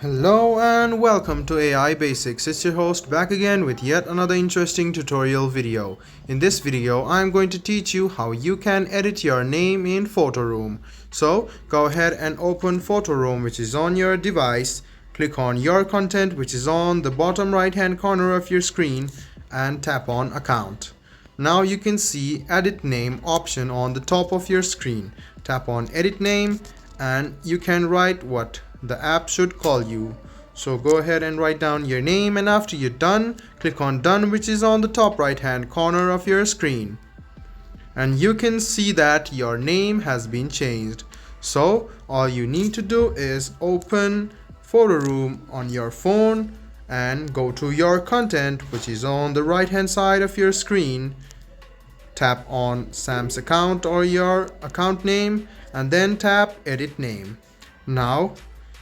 Hello and welcome to AI Basics. It's your host back again with yet another interesting tutorial video. In this video, I'm going to teach you how you can edit your name in Photoroom. So go ahead and open Photoroom, which is on your device. Click on your content, which is on the bottom right hand corner of your screen, and tap on account. Now you can see edit name option on the top of your screen. Tap on edit name and you can write what the app should call you. So go ahead and write down your name, and after you're done, click on done, which is on the top right hand corner of your screen. And you can see that your name has been changed. So all you need to do is open Photoroom on your phone and go to your content, which is on the right hand side of your screen. Tap on Sam's account or your account name and then tap edit name. Now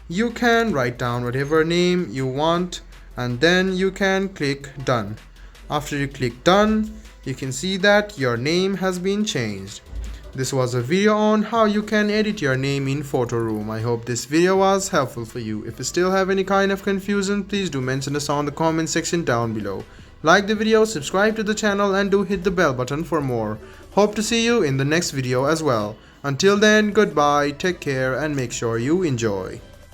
you can write down whatever name you want and then you can click done. After you click done, you can see that your name has been changed. This was a video on how you can edit your name in Photoroom. I hope this video was helpful for you. If you still have any kind of confusion, please do mention us on the comment section down below. Like the video, subscribe to the channel and do hit the bell button for more. Hope to see you in the next video as well. Until then, goodbye, take care and make sure you enjoy.